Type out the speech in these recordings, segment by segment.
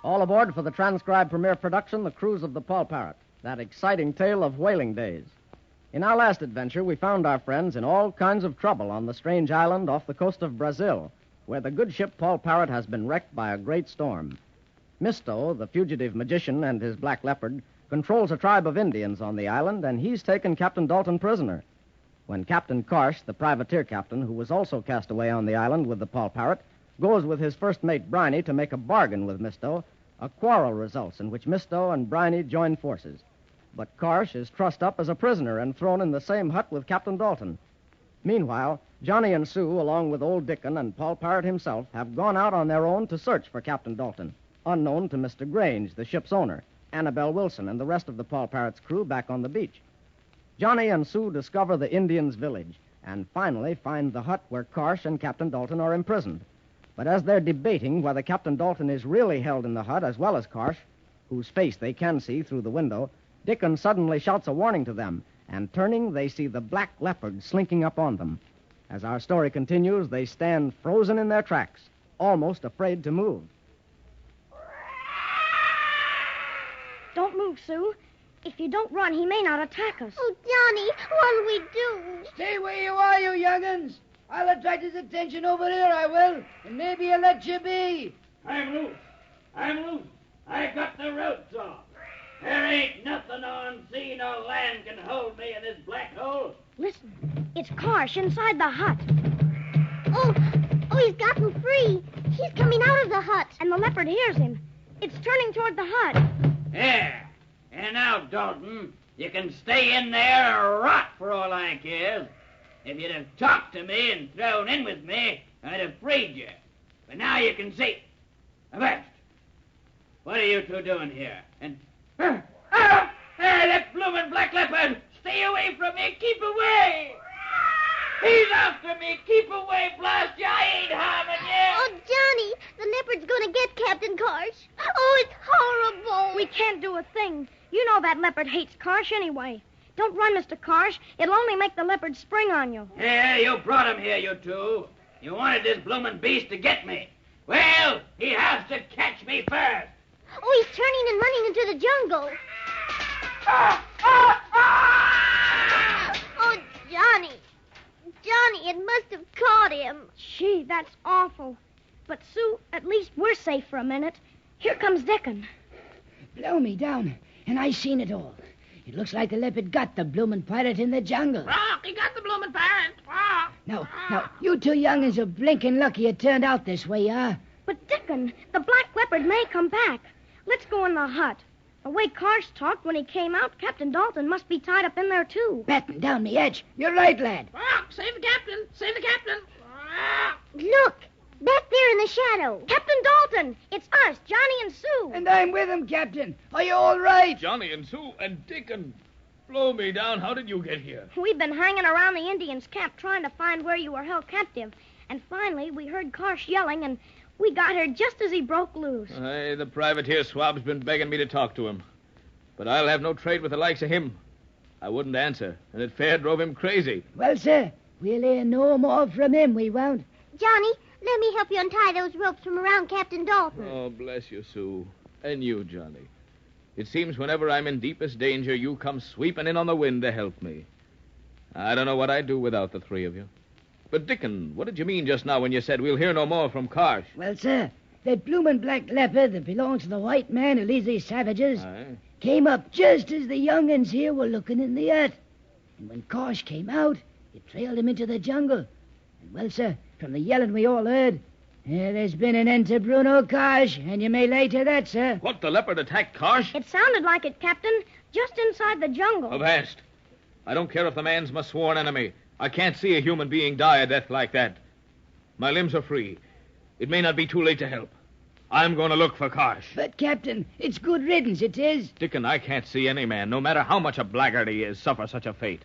All aboard for the transcribed premiere production, The Cruise of the Parrot, that exciting tale of whaling days. In our last adventure, we found our friends in all kinds of trouble on the strange island off the coast of Brazil, where the good ship Parrot has been wrecked by a great storm. Misto, the fugitive magician, and his black leopard controls a tribe of Indians on the island, and he's taken Captain Dalton prisoner. When Captain Karsh, the privateer captain, who was also cast away on the island with the Parrot, goes with his first mate, Briney, to make a bargain with Misto, a quarrel results in which Misto and Briney join forces. But Karsh is trussed up as a prisoner and thrown in the same hut with Captain Dalton. Meanwhile, Johnny and Sue, along with old Dickon and Parrot himself, have gone out on their own to search for Captain Dalton, unknown to Mr. Grange, the ship's owner, Annabelle Wilson, and the rest of the Parrot's crew back on the beach. Johnny and Sue discover the Indians' village and finally find the hut where Karsh and Captain Dalton are imprisoned. But as they're debating whether Captain Dalton is really held in the hut as well as Karsh, whose face they can see through the window, Dickon suddenly shouts a warning to them, and turning, they see the black leopard slinking up on them. As our story continues, they stand frozen in their tracks, almost afraid to move. Don't move, Sue. If you don't run, he may not attack us. Oh, Johnny, what'll we do? Stay where you are, you young'uns. I'll attract his attention over here, I will, and maybe he'll let you be. I'm loose. I got the ropes off. There ain't nothing on sea nor land can hold me in this black hole. Listen, it's Karsh inside the hut. Oh, he's gotten free. He's coming out of the hut. And the leopard hears him. It's turning toward the hut. There. And now, Dalton, you can stay in there and rot for all I care. If you'd have talked to me and thrown in with me, I'd have freed you. But now you can see. Avast. What are you two doing here? And... Hey, that bloomin' black leopard! Stay away from me! Keep away! He's after me! Keep away, blast you! I ain't harming you! Oh, Johnny, the leopard's gonna get Captain Karsh. Oh, it's horrible. We can't do a thing. You know that leopard hates Karsh anyway. Don't run, Mr. Karsh. It'll only make the leopard spring on you. Yeah, you brought him here, you two. You wanted this bloomin' beast to get me. Well, he has to catch me first. Oh, he's turning and running into the jungle. Oh, Johnny, it must have caught him. Gee, that's awful. But, Sue, at least we're safe for a minute. Here comes Dickon. Blow me down, and I seen it all. It looks like the leopard got the bloomin' pirate in the jungle. He got the bloomin' pirate. Now, you two young'uns are blinking lucky it turned out this way, But, Dickon, the black leopard may come back. Let's go in the hut. The way Karsh talked when he came out, Captain Dalton must be tied up in there, too. Batten down the edge. You're right, lad. Save the captain. Save the captain. Look, back there in the shadow. Captain Dalton! It's us, Johnny and Sue. And I'm with him, Captain. Are you all right? Johnny and Sue and Dickon. Blow me down. How did you get here? We've been hanging around the Indians' camp trying to find where you were held captive. And finally, we heard Karsh yelling, and we got here just as he broke loose. Hey, the privateer swab's been begging me to talk to him. But I'll have no trade with the likes of him. I wouldn't answer, and it fair drove him crazy. Well, sir, we'll hear no more from him, we won't. Johnny, let me help you untie those ropes from around Captain Dalton. Oh, bless you, Sue. And you, Johnny. It seems whenever I'm in deepest danger, you come sweeping in on the wind to help me. I don't know what I'd do without the three of you. But, Dickon, what did you mean just now when you said we'll hear no more from Karsh? Well, sir, that bloomin' black leopard that belongs to the white man who leads these savages came up just as the young'uns here were looking in the hut. And when Karsh came out, it trailed him into the jungle. And, well, sir, from the yelling we all heard, there's been an end to Bruno Karsh, and you may lay to that, sir. What, the leopard attacked Karsh? It sounded like it, Captain, just inside the jungle. Avast. I don't care if the man's my sworn enemy. I can't see a human being die a death like that. My limbs are free. It may not be too late to help. I'm going to look for Karsh. But, Captain, it's good riddance, it is. Dickon, I can't see any man, no matter how much a blackguard he is, suffer such a fate.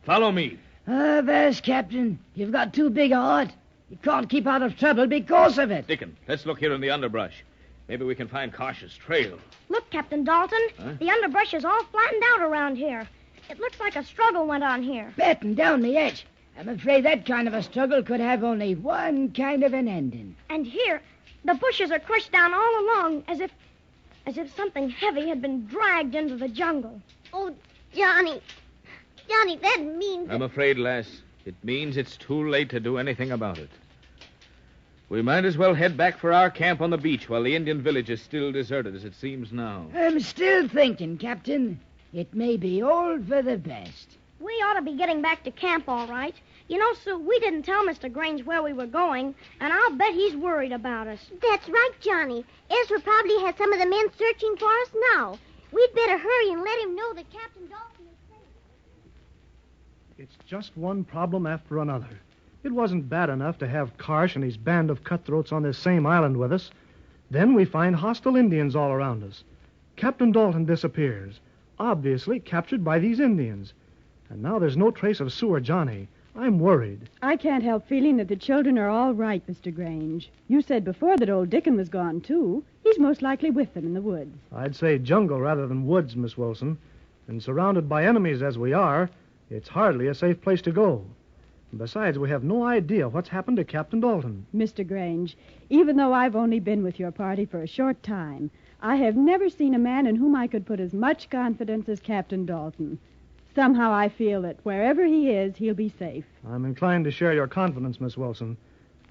Follow me. Avast, Captain. You've got too big a heart. You can't keep out of trouble because of it. Dickon, let's look here in the underbrush. Maybe we can find Karsh's trail. Look, Captain Dalton. The underbrush is all flattened out around here. It looks like a struggle went on here. Batten down the edge. I'm afraid that kind of a struggle could have only one kind of an ending. And here, the bushes are crushed down all along, as if as if something heavy had been dragged into the jungle. Oh, Johnny. Johnny, that means... I'm afraid, lass, it means it's too late to do anything about it. We might as well head back for our camp on the beach while the Indian village is still deserted as it seems now. I'm still thinking, Captain. It may be all for the best. We ought to be getting back to camp, all right. You know, Sue, we didn't tell Mr. Grange where we were going, and I'll bet he's worried about us. That's right, Johnny. Ezra probably has some of the men searching for us now. We'd better hurry and let him know that Captain Dalton is safe. It's just one problem after another. It wasn't bad enough to have Karsh and his band of cutthroats on this same island with us. Then we find hostile Indians all around us. Captain Dalton disappears, obviously captured by these Indians. And now there's no trace of Sue or Johnny. I'm worried. I can't help feeling that the children are all right, Mr. Grange. You said before that old Dickon was gone, too. He's most likely with them in the woods. I'd say jungle rather than woods, Miss Wilson. And surrounded by enemies as we are, it's hardly a safe place to go. Besides, we have no idea what's happened to Captain Dalton. Mr. Grange, even though I've only been with your party for a short time, I have never seen a man in whom I could put as much confidence as Captain Dalton. Somehow I feel that wherever he is, he'll be safe. I'm inclined to share your confidence, Miss Wilson.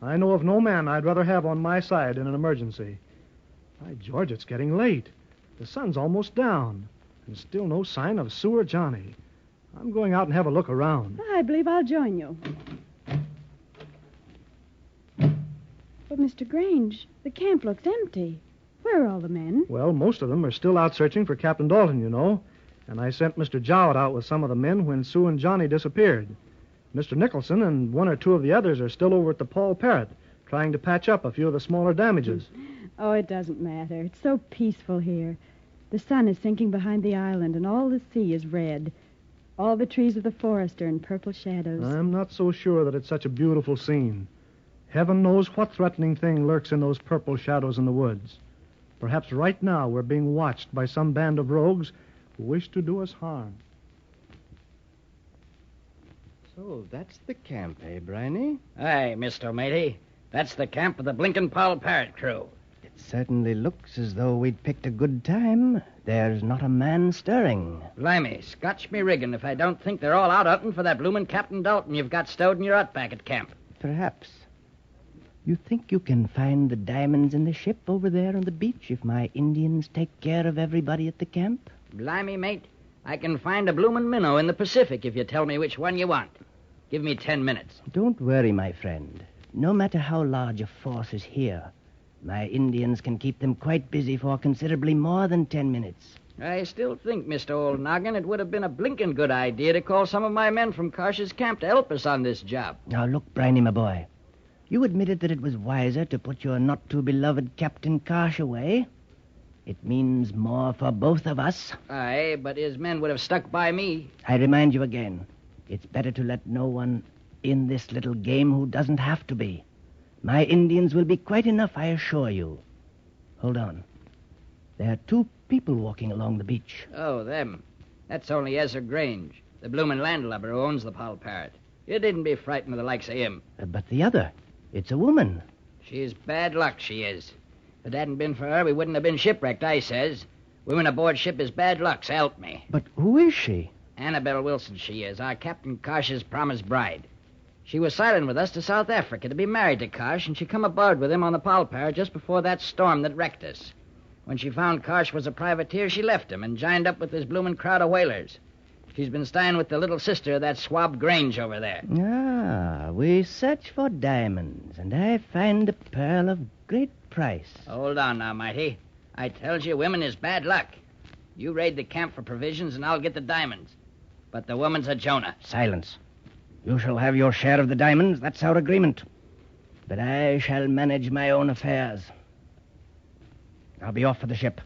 I know of no man I'd rather have on my side in an emergency. By George, it's getting late. The sun's almost down, and still no sign of Sue or Johnny. I'm going out and have a look around. I believe I'll join you. But, Mr. Grange, the camp looks empty. Where are all the men? Well, most of them are still out searching for Captain Dalton, you know. And I sent Mr. Jowett out with some of the men when Sue and Johnny disappeared. Mr. Nicholson and one or two of the others are still over at the Paul Parrot, trying to patch up a few of the smaller damages. Oh, it doesn't matter. It's so peaceful here. The sun is sinking behind the island, and all the sea is red. All the trees of the forest are in purple shadows. I'm not so sure that it's such a beautiful scene. Heaven knows what threatening thing lurks in those purple shadows in the woods. Perhaps right now we're being watched by some band of rogues who wish to do us harm. So that's the camp, eh, Briney? Aye, Mr. Matey. That's the camp of the blinkin' Paul Parrot crew. It certainly looks as though we'd picked a good time. There's not a man stirring. Blimey, scotch me riggin' if I don't think they're all out hunting for that bloomin' Captain Dalton you've got stowed in your hut back at camp. Perhaps. You think you can find the diamonds in the ship over there on the beach if my Indians take care of everybody at the camp? Blimey, mate, I can find a bloomin' minnow in the Pacific if you tell me which one you want. Give me 10 minutes. Don't worry, my friend. No matter how large a force is here, my Indians can keep them quite busy for considerably more than 10 minutes. I still think, Mr. Old Noggin, it would have been a blinkin' good idea to call some of my men from Karsh's camp to help us on this job. Now, look, Briney, my boy. You admitted that it was wiser to put your not-too-beloved Captain Karsh away. It means more for both of us. Aye, but his men would have stuck by me. I remind you again, it's better to let no one in this little game who doesn't have to be. My Indians will be quite enough, I assure you. Hold on. There are two people walking along the beach. Oh, them. That's only Ezra Grange, the bloomin' landlubber who owns the Paul Parrot. You needn't be frightened of the likes of him. But the other, it's a woman. She's bad luck, she is. If it hadn't been for her, we wouldn't have been shipwrecked, I says. Women aboard ship is bad luck, so help me. But who is she? Annabelle Wilson, she is, our Captain Karsh's promised bride. She was sailing with us to South Africa to be married to Karsh, and she come aboard with him on the Paul Parrot just before that storm that wrecked us. When she found Karsh was a privateer, she left him and joined up with this bloomin' crowd of whalers. She's been staying with the little sister of that swab Grange over there. Ah, we search for diamonds, and I find a pearl of great price. Hold on now, Mighty. I tells you, women is bad luck. You raid the camp for provisions, and I'll get the diamonds. But the woman's a Jonah. Silence. You shall have your share of the diamonds. That's our agreement. But I shall manage my own affairs. I'll be off for the ship.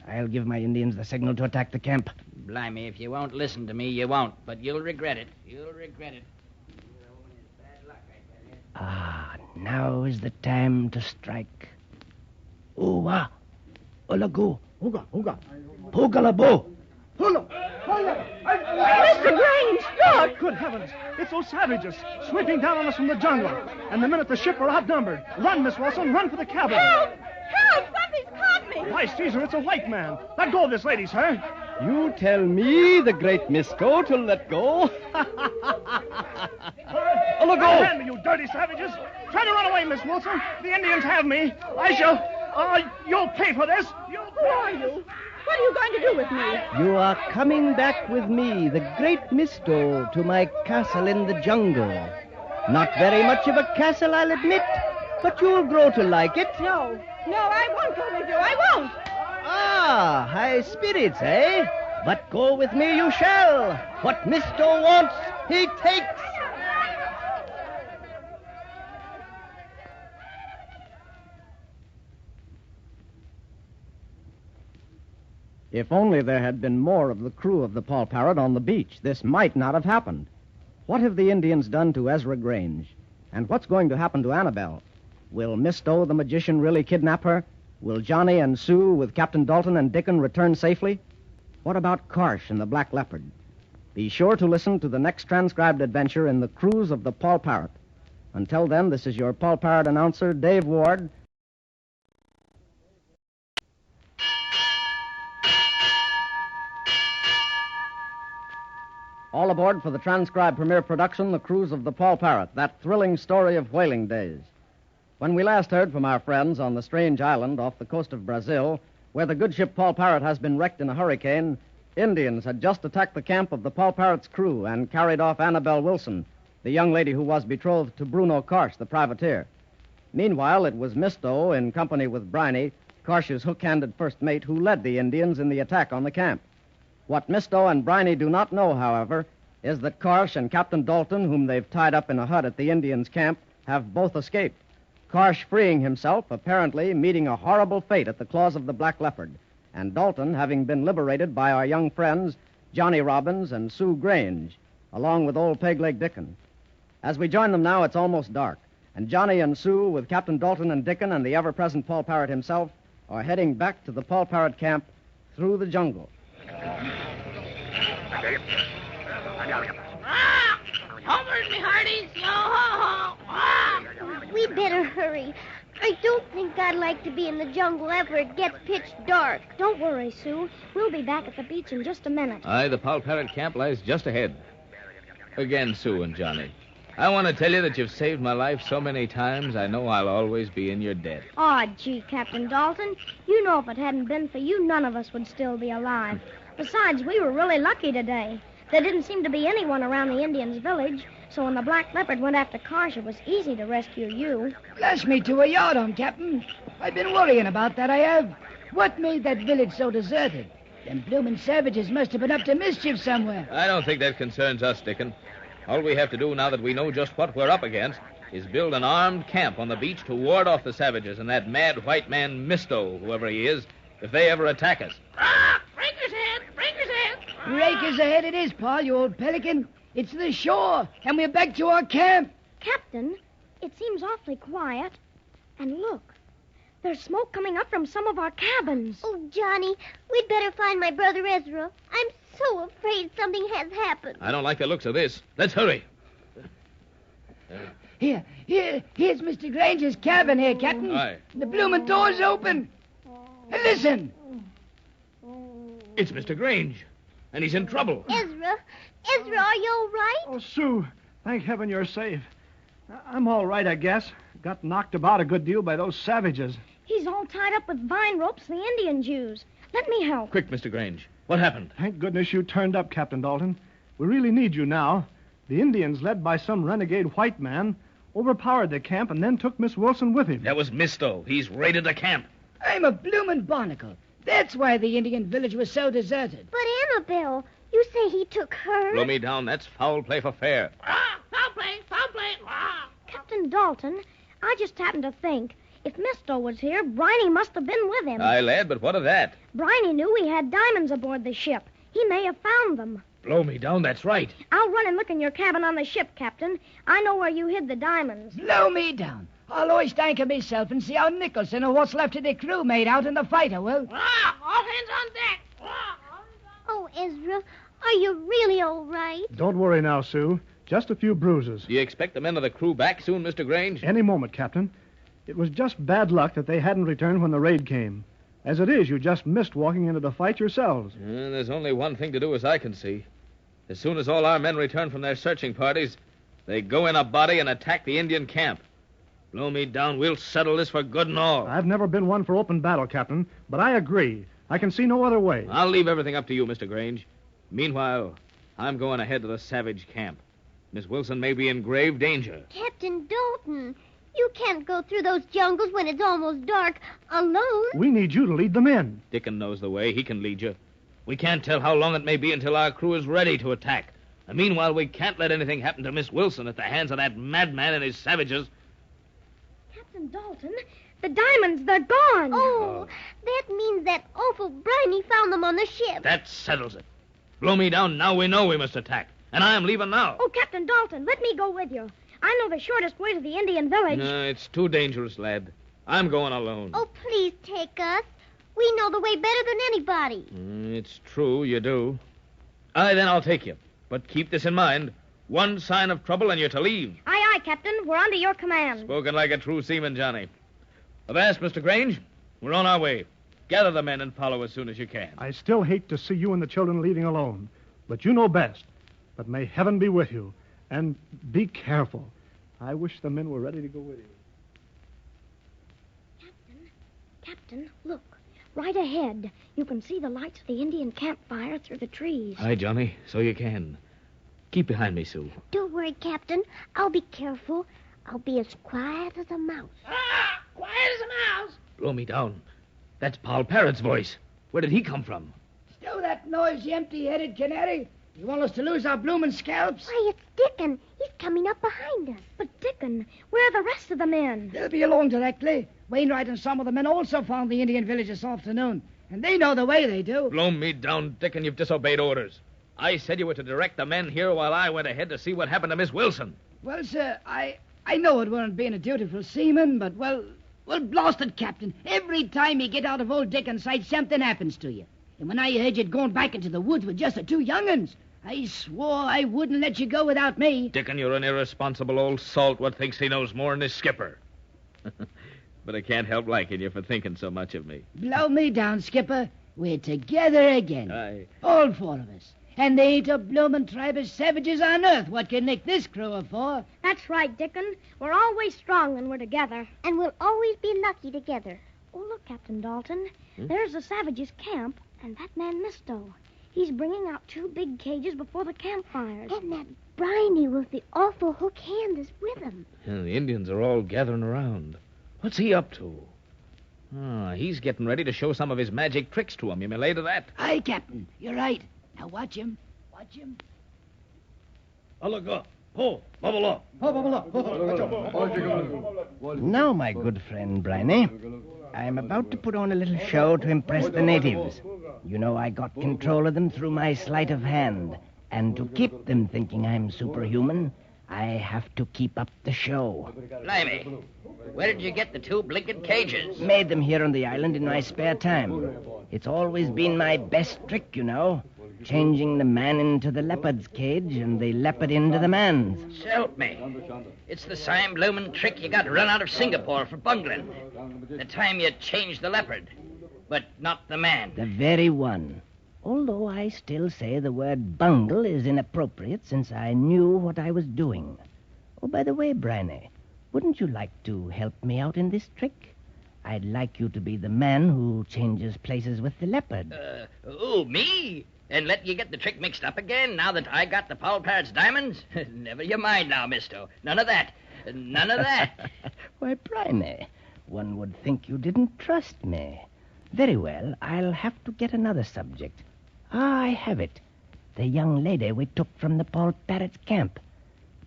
I'll give my Indians the signal to attack the camp. Blimey, if you won't listen to me, you won't. But you'll regret it. You'll regret it. Bad luck, I tell you. Ah, now is the time to strike. Uwa, olagu, Uga, uga. pugalabo. Hula, Mr. Grange, look! Good heavens, it's those savages sweeping down on us from the jungle. And the men at the ship are outnumbered. Run, Miss Wilson, run for the cabin. Help! Help! Somebody's caught me! Why, Caesar, it's a white man. Let go of this lady, sir. You tell me, the great Misto, to let go? Oh, look, go! Hand me, you dirty savages. Try to run away, Miss Wilson. The Indians have me. I shall... you'll pay for this. Who are you? What are you going to do with me? You are coming back with me, the great Misto, to my castle in the jungle. Not very much of a castle, I'll admit, but you'll grow to like it. No, I won't go with you. I won't. Ah, high spirits, eh? But go with me you shall. What Misto wants, he takes. If only there had been more of the crew of the Paul Parrot on the beach, this might not have happened. What have the Indians done to Ezra Grange? And what's going to happen to Annabelle? Will Misto the magician really kidnap her? Will Johnny and Sue with Captain Dalton and Dickon return safely? What about Karsh and the Black Leopard? Be sure to listen to the next transcribed adventure in the cruise of the Paul Parrot. Until then, this is your Paul Parrot announcer, Dave Ward. All aboard for the transcribed premiere production, The Cruise of the Paul Parrot, that thrilling story of whaling days. When we last heard from our friends on the strange island off the coast of Brazil, where the good ship Paul Parrot has been wrecked in a hurricane, Indians had just attacked the camp of the Paul Parrot's crew and carried off Annabelle Wilson, the young lady who was betrothed to Bruno Karsh, the privateer. Meanwhile, it was Misto, in company with Briney, Karsh's hook-handed first mate, who led the Indians in the attack on the camp. What Misto and Briney do not know, however, is that Karsh and Captain Dalton, whom they've tied up in a hut at the Indians' camp, have both escaped. Karsh freeing himself, apparently meeting a horrible fate at the claws of the Black Leopard, and Dalton having been liberated by our young friends, Johnny Robbins and Sue Grange, along with old Peg-Leg Dickon. As we join them now, it's almost dark, and Johnny and Sue, with Captain Dalton and Dickon and the ever-present Paul Parrot himself, are heading back to the Paul Parrot camp through the jungle. Homers, me hearties! Yo-ho-ho! We'd better hurry. I don't think I'd like to be in the jungle ever it gets pitch dark. Don't worry, Sue. We'll be back at the beach in just a minute. Aye, the Paul Parrot camp lies just ahead. Again, Sue and Johnny, I want to tell you that you've saved my life so many times, I know I'll always be in your debt. Aw, gee, Captain Dalton. You know if it hadn't been for you, none of us would still be alive. Besides, we were really lucky today. There didn't seem to be anyone around the Indians' village, so when the Black Leopard went after Karsh, it was easy to rescue you. Bless me to a yard on, Captain. I've been worrying about that, I have. What made that village so deserted? Them bloomin' savages must have been up to mischief somewhere. I don't think that concerns us, Dickon. All we have to do now that we know just what we're up against is build an armed camp on the beach to ward off the savages and that mad white man Misto, whoever he is, if they ever attack us. Breaker's head! Breaker's head! Breakers ahead it is, Paul, you old pelican. It's the shore, and we're back to our camp. Captain, it seems awfully quiet. And look, there's smoke coming up from some of our cabins. Oh, Johnny, we'd better find my brother Ezra. I'm so afraid something has happened. I don't like the looks of this. Let's hurry. Here's Mr. Grange's cabin here, Captain. Aye. The bloomin' door's open. And listen. It's Mr. Grange, and he's in trouble. Ezra, are you all right? Oh, Sue, thank heaven you're safe. I'm all right, I guess. Got knocked about a good deal by those savages. He's all tied up with vine ropes the Indians use. Let me help. Quick, Mr. Grange. What happened? Thank goodness you turned up, Captain Dalton. We really need you now. The Indians, led by some renegade white man, overpowered the camp and then took Miss Wilson with him. That was Misto. He's raided the camp. I'm a bloomin' barnacle. That's why the Indian village was so deserted. But Annabelle, you say he took her? Blow me down. That's foul play for fair. Foul play! Foul play! Captain Dalton, I just happened to think, if Misto was here, Briney must have been with him. Aye, lad, but what of that? Briney knew we had diamonds aboard the ship. He may have found them. Blow me down, that's right. I'll run and look in your cabin on the ship, Captain. I know where you hid the diamonds. Blow me down. I'll hoist anchor myself and see how Nicholson or what's left of the crew made out in the fight, I will. All hands on deck! Oh, Ezra, are you really all right? Don't worry now, Sue. Just a few bruises. Do you expect the men of the crew back soon, Mr. Grange? Any moment, Captain. It was just bad luck that they hadn't returned when the raid came. As it is, you just missed walking into the fight yourselves. There's only one thing to do as I can see. As soon as all our men return from their searching parties, they go in a body and attack the Indian camp. Blow me down, we'll settle this for good and all. I've never been one for open battle, Captain, but I agree. I can see no other way. I'll leave everything up to you, Mr. Grange. Meanwhile, I'm going ahead to the savage camp. Miss Wilson may be in grave danger. Captain Dalton, you can't go through those jungles when it's almost dark alone. We need you to lead them in. Dickon knows the way. He can lead you. We can't tell how long it may be until our crew is ready to attack. And meanwhile, we can't let anything happen to Miss Wilson at the hands of that madman and his savages. Captain Dalton, the diamonds, they're gone. Oh, that means that awful Briny found them on the ship. That settles it. Blow me down, now we know we must attack. And I'm leaving now. Oh, Captain Dalton, let me go with you. I know the shortest way to the Indian village. No, it's too dangerous, lad. I'm going alone. Oh, please take us. We know the way better than anybody. It's true, you do. Aye, then I'll take you. But keep this in mind. One sign of trouble and you're to leave. Aye, aye, Captain. We're under your command. Spoken like a true seaman, Johnny. Avast, Mr. Grange. We're on our way. Gather the men and follow as soon as you can. I still hate to see you and the children leaving alone, but you know best. But may heaven be with you. And be careful. I wish the men were ready to go with you. Captain, look. Right ahead. You can see the lights of the Indian campfire through the trees. Aye, Johnny, so you can. Keep behind me, Sue. Don't worry, Captain. I'll be careful. I'll be as quiet as a mouse. Ah, quiet as a mouse. Blow me down. That's Paul Parrot's voice. Where did he come from? Stow that noise, you empty-headed canary. You want us to lose our bloomin' scalps? Why, it's Dickon. He's coming up behind us. But, Dickon, where are the rest of the men? They'll be along directly. Wainwright and some of the men also found the Indian village this afternoon. And they know the way, they do. Blow me down, Dickon. You've disobeyed orders. I said you were to direct the men here while I went ahead to see what happened to Miss Wilson. Well, sir, I know it weren't being a dutiful seaman, but, well, blast it, Captain. Every time you get out of old Dickon's sight, something happens to you. And when I heard you'd gone back into the woods with just the two young'uns, I swore I wouldn't let you go without me. Dickon, you're an irresponsible old salt what thinks he knows more than his skipper. But I can't help liking you for thinking so much of me. Blow me down, Skipper. We're together again. Aye. All four of us. And there ain't a bloomin' tribe of savages on earth what can nick this crew of four. That's right, Dickon. We're always strong when we're together. And we'll always be lucky together. Oh, look, Captain Dalton. There's the savages' camp, and that man Misto. He's bringing out two big cages before the campfires. And that Briny with the awful hook hand is with him. Yeah, the Indians are all gathering around. What's he up to? He's getting ready to show some of his magic tricks to him. You may lay to that. Aye, Captain. You're right. Now watch him. Watch him. Now, my good friend Briny, I'm about to put on a little show to impress the natives. You know I got control of them through my sleight of hand. And to keep them thinking I'm superhuman, I have to keep up the show. Blimey, where did you get the two blinking cages? Made them here on the island in my spare time. It's always been my best trick, you know. Changing the man into the leopard's cage and the leopard into the man's. Help me. It's the same bloomin' trick you got run out of Singapore for bungling. The time you changed the leopard, but not the man. The very one. Although I still say the word bungle is inappropriate since I knew what I was doing. Oh, by the way, Briny, wouldn't you like to help me out in this trick? I'd like you to be the man who changes places with the leopard. Me? And let you get the trick mixed up again now that I got the Paul Parrot's diamonds? Never you mind now, mister. None of that. None of that. Why, Briny, one would think you didn't trust me. Very well, I'll have to get another subject. I have it. The young lady we took from the Paul Parrot's camp.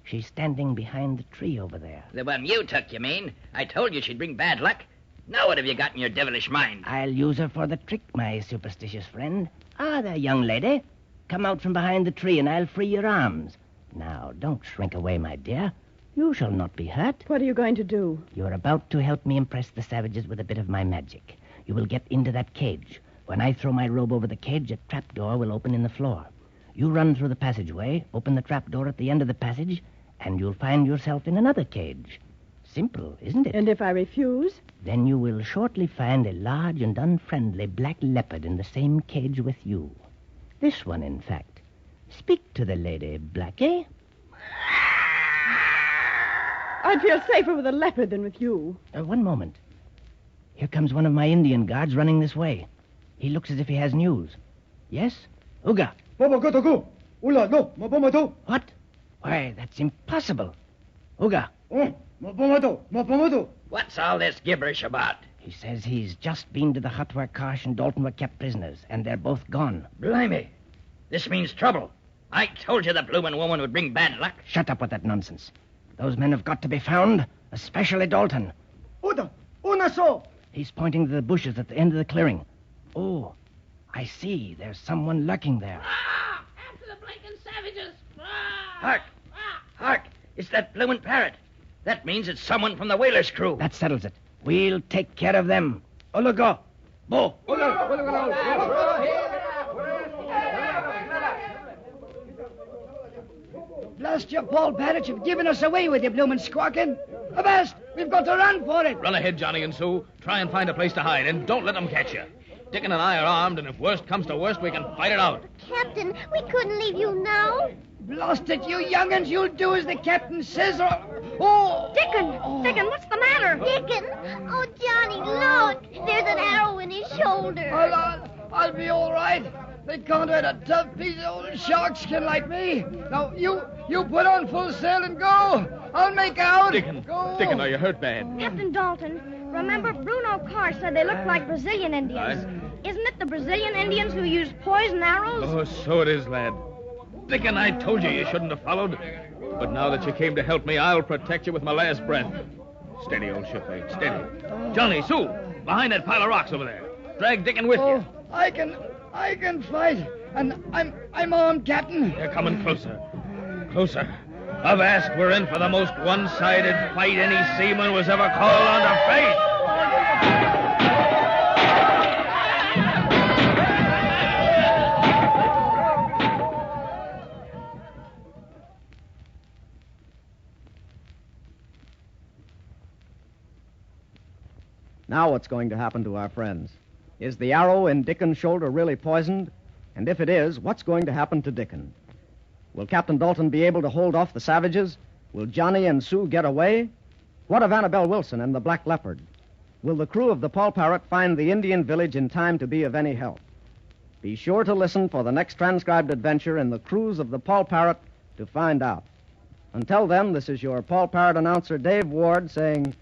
She's standing behind the tree over there. The one you took, you mean? I told you she'd bring bad luck. Now what have you got in your devilish mind? I'll use her for the trick, my superstitious friend. Ah, there, young lady. Come out from behind the tree and I'll free your arms. Now, don't shrink away, my dear. You shall not be hurt. What are you going to do? You're about to help me impress the savages with a bit of my magic. You will get into that cage. When I throw my robe over the cage, a trapdoor will open in the floor. You run through the passageway, open the trapdoor at the end of the passage, and you'll find yourself in another cage. Simple, isn't it? And if I refuse? Then you will shortly find a large and unfriendly black leopard in the same cage with you. This one, in fact. Speak to the lady, Blackie. I'd feel safer with a leopard than with you. One moment. Here comes one of my Indian guards running this way. He looks as if he has news. Yes? Uga. What? Why, that's impossible. Uga. What's all this gibberish about? He says he's just been to the hut where Karsh and Dalton were kept prisoners, and they're both gone. Blimey. This means trouble. I told you the bloomin' woman would bring bad luck. Shut up with that nonsense. Those men have got to be found, especially Dalton. He's pointing to the bushes at the end of the clearing. Oh, I see. There's someone lurking there. After the blinking savages! Hark! Hark! It's that bloomin' parrot. That means it's someone from the whaler's crew. That settles it. We'll take care of them. Ulugo. Bo. Blast your Paul Parrot, you've given us away with your bloomin' squawking. Avast! We've got to run for it. Run ahead, Johnny and Sue. Try and find a place to hide, and don't let them catch you. Dickon and I are armed, and if worst comes to worst, we can fight it out. Captain, we couldn't leave you now. Blast it, you young'uns. You'll do as the captain says, or... Oh! Dickon, what's the matter? Dickon! Oh, Johnny, look! There's an arrow in his shoulder. I'll be all right. They can't hurt a tough piece of old shark skin like me. Now, you put on full sail and go. I'll make out. Dickon, are you hurt bad? Captain Dalton, remember Bruno Carr said they looked like Brazilian Indians. Isn't it the Brazilian Indians who use poison arrows? Oh, so it is, lad. Dickon, I told you shouldn't have followed. But now that you came to help me, I'll protect you with my last breath. Steady, old shipmate, steady. Johnny, Sue, behind that pile of rocks over there. Drag Dickon with you. I can fight. And I'm armed, Captain. They're coming closer. Closer. Avast, we're in for the most one-sided fight any seaman was ever called on to face. Now what's going to happen to our friends? Is the arrow in Dickon's shoulder really poisoned? And if it is, what's going to happen to Dickon? Will Captain Dalton be able to hold off the savages? Will Johnny and Sue get away? What of Annabelle Wilson and the Black Leopard? Will the crew of the Paul Parrot find the Indian village in time to be of any help? Be sure to listen for the next transcribed adventure in the cruise of the Paul Parrot to find out. Until then, this is your Paul Parrot announcer, Dave Ward, saying...